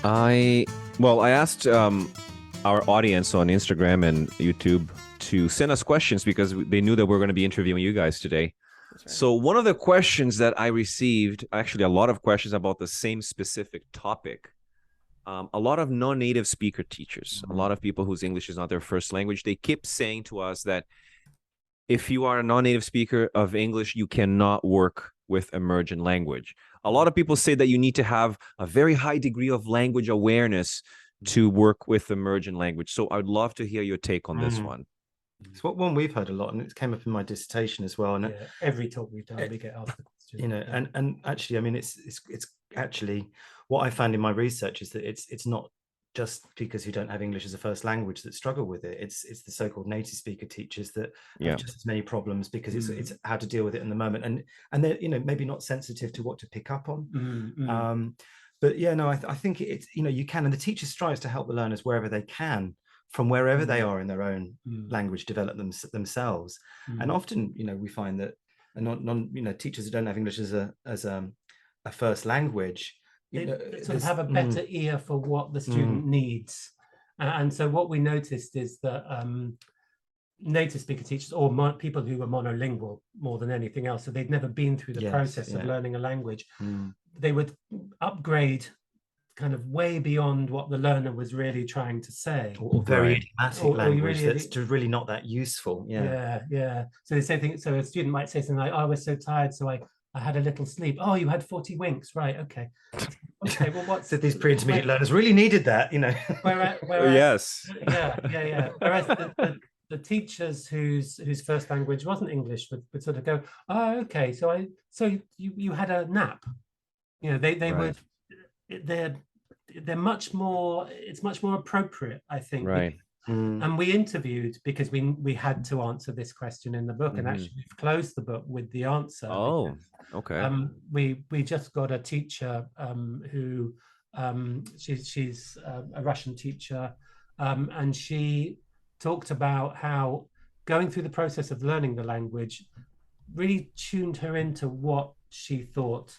I asked our audience on Instagram and YouTube to send us questions because they knew that we're going to be interviewing you guys today. That's right. So one of the questions that I received, actually a lot of questions about the same specific topic. A lot of non-native speaker teachers, a lot of people whose English is not their first language, they keep saying to us that if you are a non-native speaker of English, you cannot work with emergent language. A lot of people say that you need to have a very high degree of language awareness to work with emergent language. So I'd love to hear your take on this one. It's one we've heard a lot, and it came up in my dissertation as well. And every talk we've done, we get asked the question. You know, and actually, I mean, it's actually what I found in my research is that it's not just because you don't have English as a first language that struggle with it. It's the so-called native speaker teachers that have just as many problems because it's how to deal with it in the moment, and they're maybe not sensitive to what to pick up on. But yeah, no, I think it's you can, and the teacher strives to help the learners wherever they can, from wherever they are in their own language, develop themselves. And often, we find that teachers who don't have English as a first language, sort of have a better ear for what the student needs. And so what we noticed is that native speaker teachers, or people who were monolingual more than anything else, so they'd never been through the process of learning a language, they would upgrade kind of way beyond what the learner was really trying to say, or very idiomatic language that's really not that useful. So the same thing. So a student might say something like, "I was so tired, so I had a little sleep." "Oh, you had 40 winks, right? Okay." Okay, well, what's so these pre-intermediate learners really needed that, Whereas, yes. Whereas the teachers whose first language wasn't English would sort of go, "Oh, okay, so you had a nap." They would. They're much more. It's much more appropriate, I think. Right. And we interviewed because we had to answer this question in the book, and actually we've closed the book with the answer. Oh, okay. We just got a teacher who she's a Russian teacher, and she talked about how going through the process of learning the language really tuned her into what she thought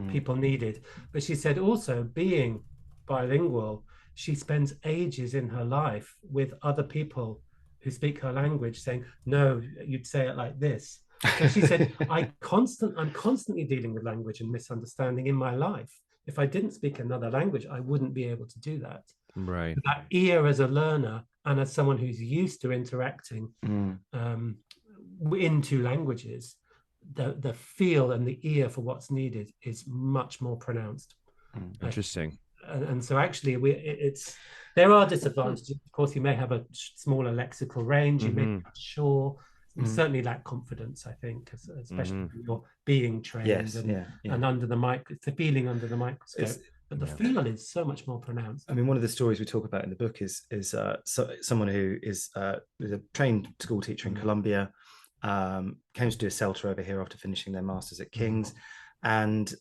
people needed. But she said also, being bilingual, she spends ages in her life with other people who speak her language saying, "No, you'd say it like this." So she said, I'm constantly dealing with language and misunderstanding in my life. If I didn't speak another language, I wouldn't be able to do that. Right. That ear as a learner and as someone who's used to interacting in two languages, the feel and the ear for what's needed is much more pronounced. Interesting. And so actually there are disadvantages. Of course, you may have a smaller lexical range, you may be unsure, you certainly lack confidence, I think, especially when you're being trained and under the feeling under the microscope. But the feel is so much more pronounced. I mean, one of the stories we talk about in the book is someone who is a trained school teacher in Colombia, came to do a CELTA over here after finishing their masters at King's, and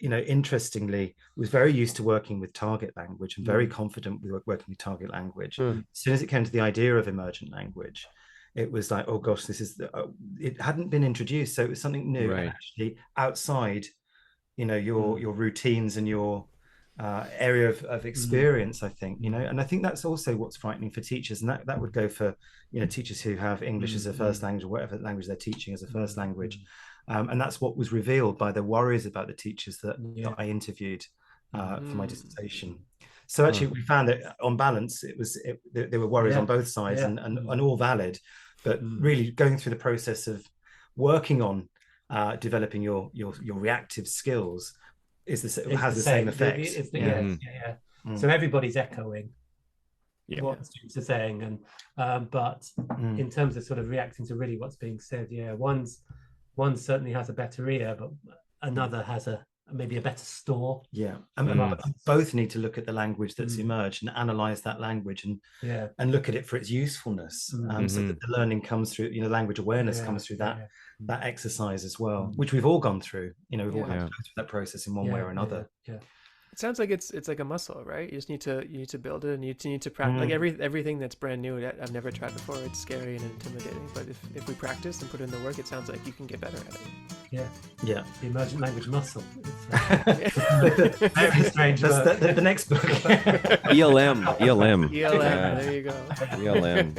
interestingly, was very used to working with target language and very confident with working with target language. As soon as it came to the idea of emergent language, it was like, oh gosh, this is it hadn't been introduced, so it was something new, and actually outside, your routines and your area of experience, I think, and I think that's also what's frightening for teachers, and that would go for teachers who have English as a first language, or whatever language they're teaching as a first language. And that's what was revealed by the worries about the teachers that I interviewed for my dissertation. So actually, we found that on balance, there were worries on both sides, and all valid, but really going through the process of working on developing your reactive skills has the same effect. So everybody's echoing what the students are saying, and but in terms of sort of reacting to really what's being said, one certainly has a better ear, but another has maybe a better store. Both need to look at the language that's emerged and analyze that language and look at it for its usefulness, so that the learning comes through, language awareness comes through that exercise as well, which we've all gone through. We've all had to go through that process in one way or another. It sounds like it's like a muscle, right? You just need to build it, and you need to practice. Like everything that's brand new, that I've never tried before, it's scary and intimidating. But if we practice and put in the work, it sounds like you can get better at it. Yeah. The emergent language muscle. Very strange. That's the next book. ELM. There you go. ELM.